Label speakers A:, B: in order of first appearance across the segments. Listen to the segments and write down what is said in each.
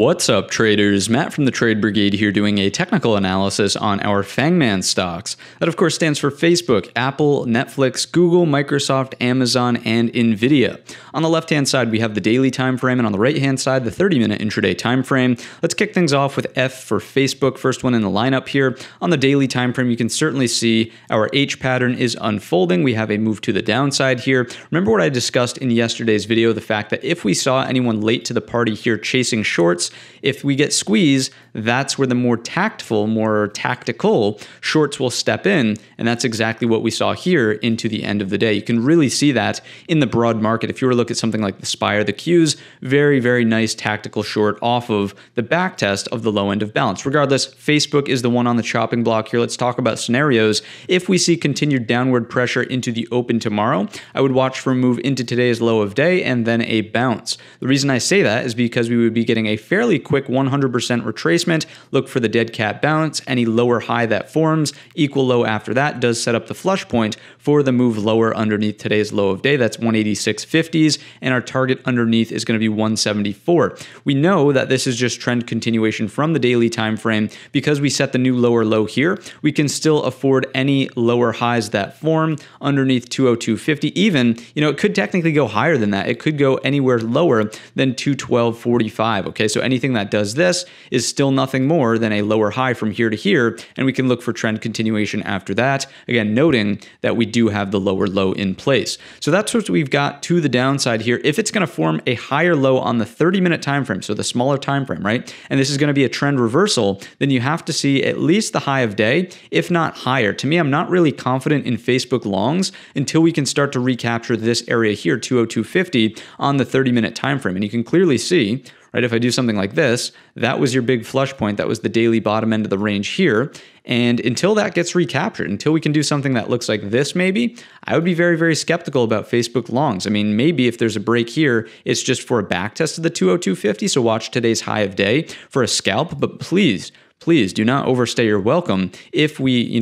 A: What's up, traders? Matt from the Trade Brigade here doing a technical analysis on our FANGMAN stocks. That, of course, stands for Facebook, Apple, Netflix, Google, Microsoft, Amazon, and NVDA. On the left-hand side, we have the daily time frame, and on the right-hand side, the 30-minute intraday time frame. Let's kick things off with F for Facebook, first one in the lineup here. On the daily time frame, you can certainly see our H pattern is unfolding. We have a move to the downside here. Remember what I discussed in yesterday's video, the fact that if we saw anyone late to the party here chasing shorts, if we get squeezed, that's where the more tactful, more tactical shorts will step in. And that's exactly what we saw here into the end of the day. You can really see that in the broad market. If you were to look at something like the SPY or the Qs, very, very nice tactical short off of the back test of the low end of balance. Regardless, Facebook is the one on the chopping block here. Let's talk about scenarios. If we see continued downward pressure into the open tomorrow, I would watch for a move into today's low of day and then a bounce. The reason I say that is because we would be getting a fairly quick 100% retracement. Look for the dead cat bounce. Any lower high that forms, equal low after that, does set up the flush point for the move lower underneath today's low of day. That's 186.50s, and our target underneath is going to be 174. We know that this is just trend continuation from the daily time frame. Because we set the new lower low here, we can still afford any lower highs that form underneath 202.50. Even, it could technically go higher than that. It could go anywhere lower than 212.45. Okay, so anything that does this is still nothing more than a lower high from here to here, and we can look for trend continuation after that. Again, noting that we do have the lower low in place. So that's what we've got to the downside here. If it's going to form a higher low on the 30-minute time frame, so the smaller time frame, right? And this is going to be a trend reversal, then you have to see at least the high of day, if not higher. To me, I'm not really confident in Facebook longs until we can start to recapture this area here, 202.50 on the 30-minute time frame. And you can clearly see, right, if I do something like this, that was your big flush point. That was the daily bottom end of the range here. And until that gets recaptured, until we can do something that looks like this maybe, I would be very, very skeptical about Facebook longs. I mean, maybe if there's a break here, it's just for a back test of the 202.50. So watch today's high of day for a scalp, but please do not overstay your welcome. If we,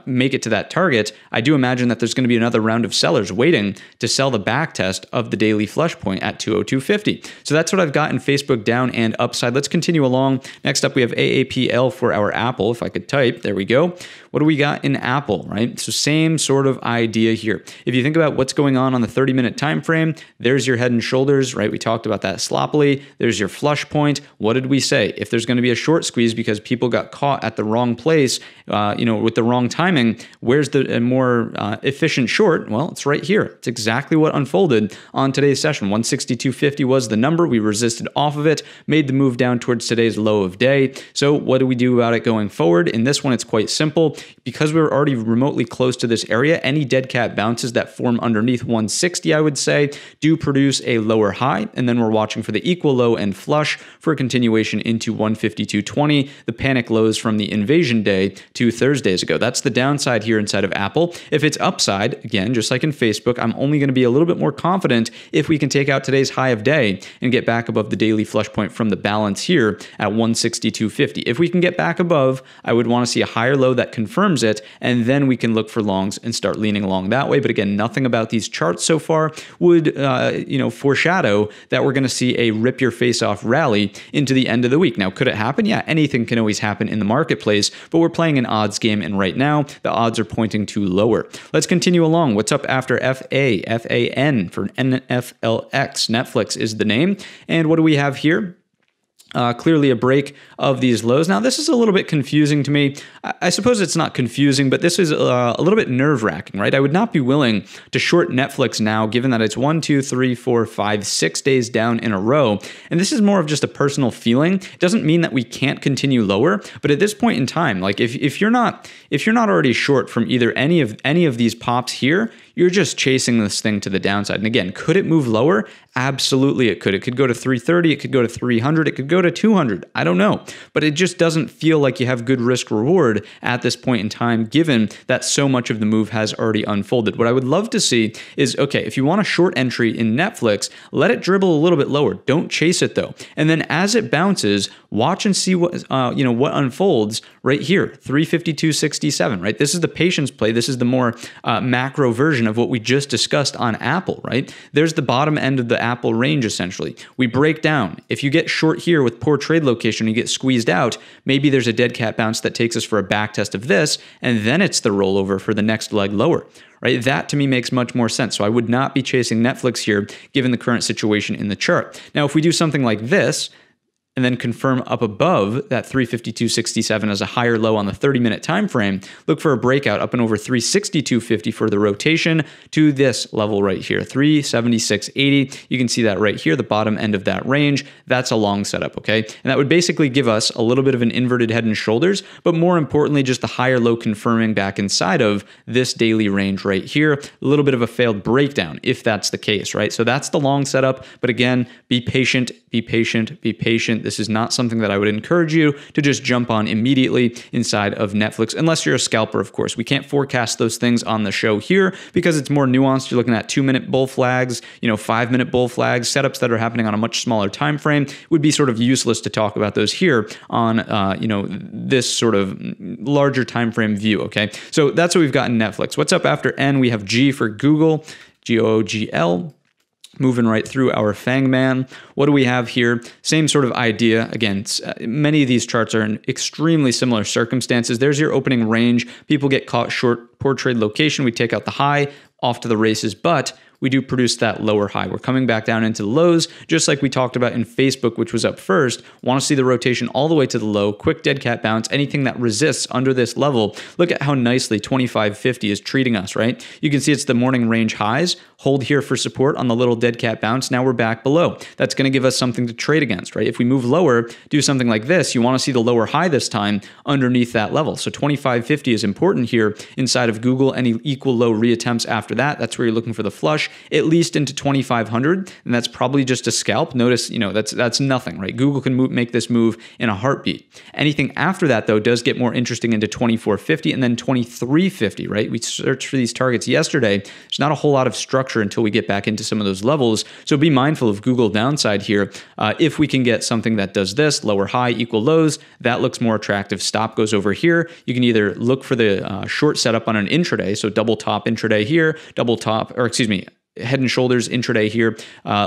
A: make it to that target, I do imagine that there's going to be another round of sellers waiting to sell the back test of the daily flush point at 202.50. So that's what I've got in Facebook down and upside. Let's continue along. Next up, we have AAPL for our Apple. If I could type, there we go. What do we got in Apple, right? So same sort of idea here. If you think about what's going on the 30-minute time frame, there's your head and shoulders, right? We talked about that sloppily. There's your flush point. What did we say? If there's going to be a short squeeze because people got caught at the wrong place, with the wrong timing, where's the more efficient short? Well, it's right here. It's exactly what unfolded on today's session. 162.50 was the number. We resisted off of it, made the move down towards today's low of day. So what do we do about it going forward? In this one, it's quite simple. Because we're already remotely close to this area, any dead cat bounces that form underneath 160, I would say, do produce a lower high. And then we're watching for the equal low and flush for a continuation into 152.20, the panic lows from the invasion day 2 Thursdays ago. That's the downside here inside of Apple. If it's upside, again, just like in Facebook, I'm only going to be a little bit more confident if we can take out today's high of day and get back above the daily flush point from the balance here at 162.50. If we can get back above, I would want to see a higher low that confirms it, and then we can look for longs and start leaning along that way. But again, nothing about these charts so far would foreshadow that we're going to see a rip your face off rally into the end of the week. Now, could it happen? Yeah, anything can always happen in the marketplace, but we're playing an odds game, and right now the odds are pointing to lower. Let's continue along. What's up after FAN for NFLX? Netflix is the name. And what do we have here? Clearly a break of these lows. Now, this is a little bit confusing to me. I suppose it's not confusing, but this is a little bit nerve-wracking, right? I would not be willing to short Netflix now, given that it's 1, 2, 3, 4, 5, 6 days down in a row. And this is more of just a personal feeling. It doesn't mean that we can't continue lower, but at this point in time, like if you're not already short from either any of these pops here, you're just chasing this thing to the downside. And again, could it move lower? Absolutely it could. It could go to 330, it could go to 300, it could go to 200. I don't know. But it just doesn't feel like you have good risk reward at this point in time, given that so much of the move has already unfolded. What I would love to see is, okay, if you want a short entry in Netflix, let it dribble a little bit lower. Don't chase it though. And then as it bounces, watch and see what unfolds right here, 352.67, right? This is the patience play. This is the more macro version version of what we just discussed on Aapl, right? There's the bottom end of the Aapl range, essentially. We break down. If you get short here with poor trade location, you get squeezed out, maybe there's a dead cat bounce that takes us for a back test of this, and then it's the rollover for the next leg lower. Right? That to me makes much more sense. So I would not be chasing Netflix here given the current situation in the chart. Now, if we do something like this, and then confirm up above that 352.67 as a higher low on the 30-minute time frame, look for a breakout up and over 362.50 for the rotation to this level right here, 376.80. You can see that right here, the bottom end of that range. That's a long setup, okay? And that would basically give us a little bit of an inverted head and shoulders, but more importantly, just the higher low confirming back inside of this daily range right here. A little bit of a failed breakdown if that's the case, right? So that's the long setup. But again, be patient, be patient, be patient. This is not something that I would encourage you to just jump on immediately inside of Netflix, unless you're a scalper, of course. We can't forecast those things on the show here because it's more nuanced. You're looking at 2-minute bull flags, 5-minute bull flags, setups that are happening on a much smaller time frame. It would be sort of useless to talk about those here on this sort of larger time frame view, okay? So that's what we've got in Netflix. What's up after N? We have G for Google, GOOGL. Moving right through our FANGMAN. What do we have here? Same sort of idea. Again, many of these charts are in extremely similar circumstances. There's your opening range. People get caught short, poor trade location. We take out the high, off to the races, but we do produce that lower high. We're coming back down into the lows, just like we talked about in Facebook, which was up first. Want to see the rotation all the way to the low, quick dead cat bounce, anything that resists under this level. Look at how nicely 25.50 is treating us, right? You can see it's the morning range highs. Hold here for support on the little dead cat bounce. Now we're back below. That's going to give us something to trade against, right? If we move lower, do something like this, you want to see the lower high this time underneath that level. So 25.50 is important here inside of Google. Any equal low reattempts after that, that's where you're looking for the flush, at least into 2,500, and that's probably just a scalp. Notice, that's nothing, right? Google can make this move in a heartbeat. Anything after that, though, does get more interesting into 24.50 and then 23.50, right? We searched for these targets yesterday. There's not a whole lot of structure until we get back into some of those levels, so be mindful of Google downside here. If we can get something that does this, lower high, equal lows, that looks more attractive. Stop goes over here. You can either look for the short setup on an intraday, so double top intraday here, head and shoulders intraday here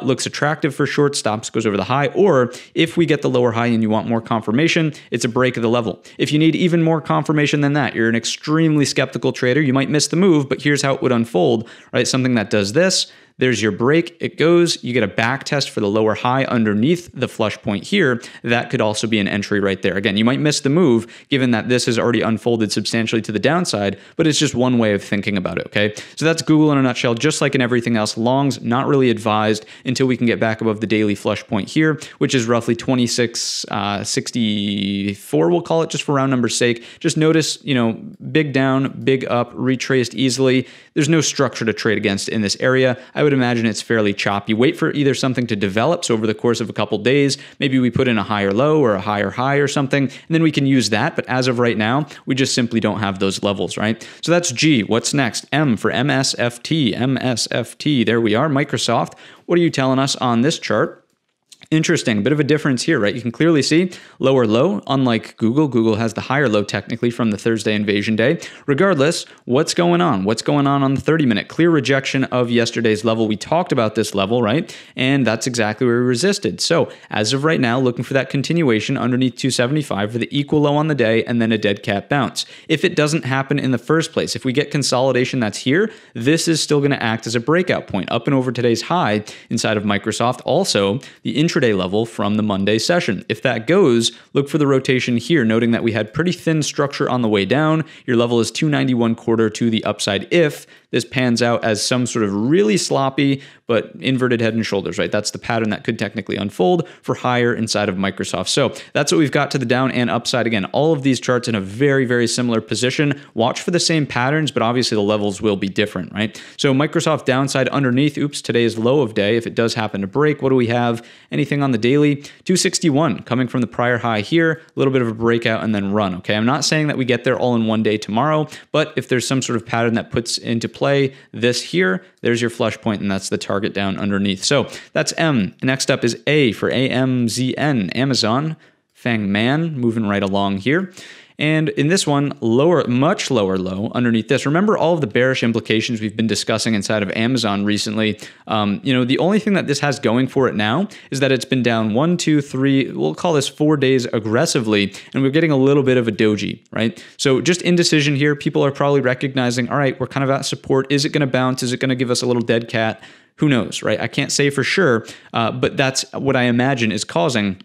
A: looks attractive for short. Stops goes over the high, or if we get the lower high and you want more confirmation, it's a break of the level. If you need even more confirmation than that, you're an extremely skeptical trader, you might miss the move, but here's how it would unfold, right? Something that does this, there's your break, it goes, you get a back test for the lower high underneath the flush point here. That could also be an entry right there. Again, you might miss the move given that this has already unfolded substantially to the downside, but it's just one way of thinking about it, okay? So that's Google in a nutshell. Just like in everything else, longs not really advised until we can get back above the daily flush point here, which is roughly 26.64, we'll call it, just for round number's sake. Just notice, big down, big up, retraced easily. There's no structure to trade against in this area. I would imagine it's fairly choppy. Wait for either something to develop. So over the course of a couple days, maybe we put in a higher low or a higher high or something, and then we can use that. But as of right now, we just simply don't have those levels, right? So that's G. What's next? M for MSFT. MSFT. There we are. Microsoft. What are you telling us on this chart? Interesting, a bit of a difference here, right? You can clearly see lower low, unlike Google. Google has the higher low technically from the Thursday invasion day. Regardless, what's going on? What's going on the 30-minute? Clear rejection of yesterday's level. We talked about this level, right? And that's exactly where we resisted. So as of right now, looking for that continuation underneath 275 for the equal low on the day and then a dead cat bounce. If it doesn't happen in the first place, if we get consolidation that's here, this is still going to act as a breakout point up and over today's high inside of Microsoft. Also, the intraday level from the Monday session. If that goes, look for the rotation here, noting that we had pretty thin structure on the way down. Your level is 291.25 to the upside if this pans out as some sort of really sloppy but inverted head and shoulders, right? That's the pattern that could technically unfold for higher inside of Microsoft. So that's what we've got to the down and upside. Again, all of these charts in a very, very similar position. Watch for the same patterns, but obviously the levels will be different, right? So Microsoft downside underneath, today's low of day. If it does happen to break, what do we have? Anything on the daily? 261 coming from the prior high here, a little bit of a breakout and then run, okay? I'm not saying that we get there all in one day tomorrow, but if there's some sort of pattern that puts into play this here, there's your flush point, and that's the target down underneath. So that's M. Next up is A for AMZN, Amazon, FANGMAN, moving right along here. And in this one, lower, much lower low underneath this. Remember all of the bearish implications we've been discussing inside of Amazon recently. The only thing that this has going for it now is that it's been down 1, 2, 3, we'll call this 4 days aggressively, and we're getting a little bit of a doji, right? So just indecision here. People are probably recognizing, all right, we're kind of at support. Is it going to bounce? Is it going to give us a little dead cat? Who knows, right? I can't say for sure, but that's what I imagine is causing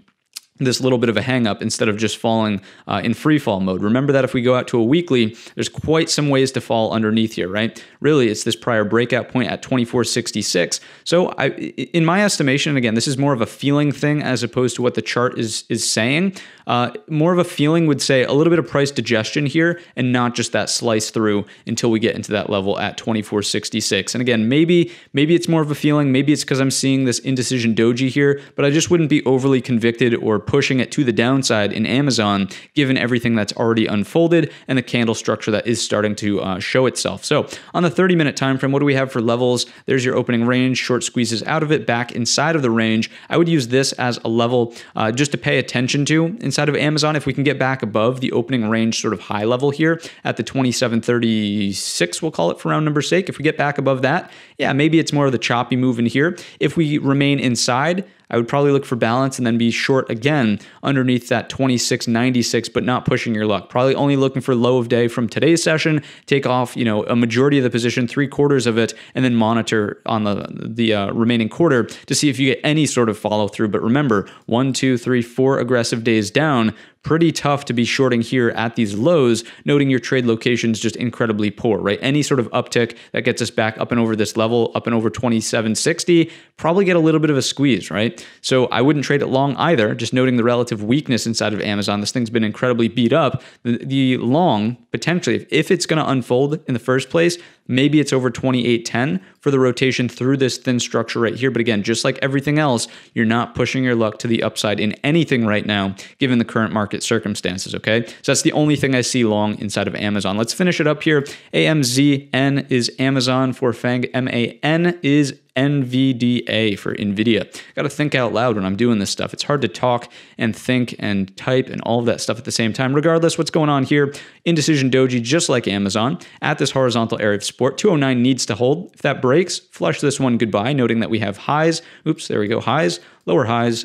A: this little bit of a hang up instead of just falling in free fall mode. Remember that if we go out to a weekly, there's quite some ways to fall underneath here, right? Really, it's this prior breakout point at 2466. So in my estimation, again, this is more of a feeling thing as opposed to what the chart is saying. More of a feeling would say a little bit of price digestion here and not just that slice through until we get into that level at 2466. And again, maybe it's more of a feeling. Maybe it's because I'm seeing this indecision doji here, but I just wouldn't be overly convicted or pushing it to the downside in Amazon, given everything that's already unfolded and the candle structure that is starting to show itself. So on the 30-minute time frame, what do we have for levels? There's your opening range, short squeezes out of it, back inside of the range. I would use this as a level just to pay attention to inside of Amazon. If we can get back above the opening range sort of high level here at the 2736, we'll call it for round number sake. If we get back above that, yeah, maybe it's more of the choppy move in here. If we remain inside, I would probably look for balance and then be short again underneath that 2696, but not pushing your luck. Probably only looking for low of day from today's session, take off, a majority of the position, 3/4 of it, and then monitor on the remaining quarter to see if you get any sort of follow through. But remember, 1, 2, 3, 4 aggressive days down. Pretty tough to be shorting here at these lows, noting your trade location is just incredibly poor, right? Any sort of uptick that gets us back up and over this level, up and over 2760, probably get a little bit of a squeeze, right? So I wouldn't trade it long either, just noting the relative weakness inside of Amazon. This thing's been incredibly beat up. The long, potentially, if it's going to unfold in the first place, maybe it's over 2810 for the rotation through this thin structure right here. But again, just like everything else, you're not pushing your luck to the upside in anything right now, given the current market circumstances, okay? So that's the only thing I see long inside of Amazon. Let's finish it up here. AMZN is Amazon for FANG. MAN is NVDA for NVIDIA. Got to think out loud when I'm doing this stuff. It's hard to talk and think and type and all of that stuff at the same time. Regardless, what's going on here? Indecision doji, just like Amazon, at this horizontal area of support. 209 needs to hold. If that breaks, flush this one goodbye, noting that we have highs. Oops, there we go. Highs, lower highs,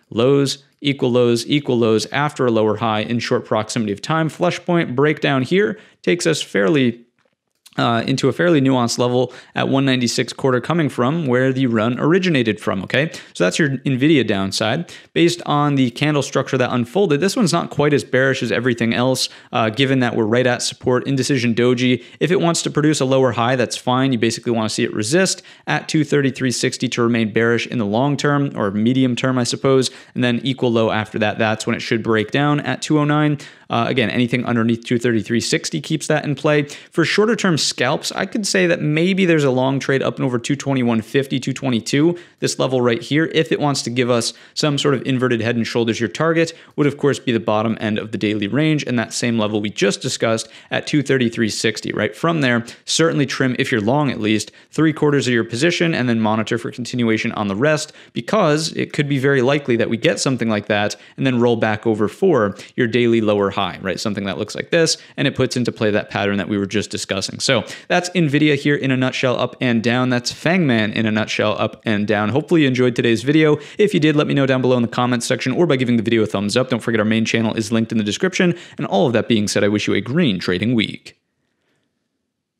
A: lows, equal lows after a lower high in short proximity of time. Flush point breakdown here takes us into a fairly nuanced level at 196.25 coming from where the run originated from, okay? So that's your NVIDIA downside. Based on the candle structure that unfolded, this one's not quite as bearish as everything else, given that we're right at support, indecision doji. If it wants to produce a lower high, that's fine. You basically want to see it resist at 233.60 to remain bearish in the long term, or medium term, I suppose, and then equal low after that. That's when it should break down at 209. Again, anything underneath 233.60 keeps that in play. For shorter term scalps, I could say that maybe there's a long trade up and over 221.50, 222, this level right here. If it wants to give us some sort of inverted head and shoulders, your target would of course be the bottom end of the daily range and that same level we just discussed at 233.60, right? From there, certainly trim, if you're long at least, 3/4 of your position and then monitor for continuation on the rest, because it could be very likely that we get something like that and then roll back over for your daily lower high, right? Something that looks like this, and it puts into play that pattern that we were just discussing. So that's NVIDIA here in a nutshell, up and down. That's FANGMAN in a nutshell, up and down. Hopefully you enjoyed today's video. If you did, let me know down below in the comments section or by giving the video a thumbs up. Don't forget our main channel is linked in the description. And all of that being said, I wish you a green trading week.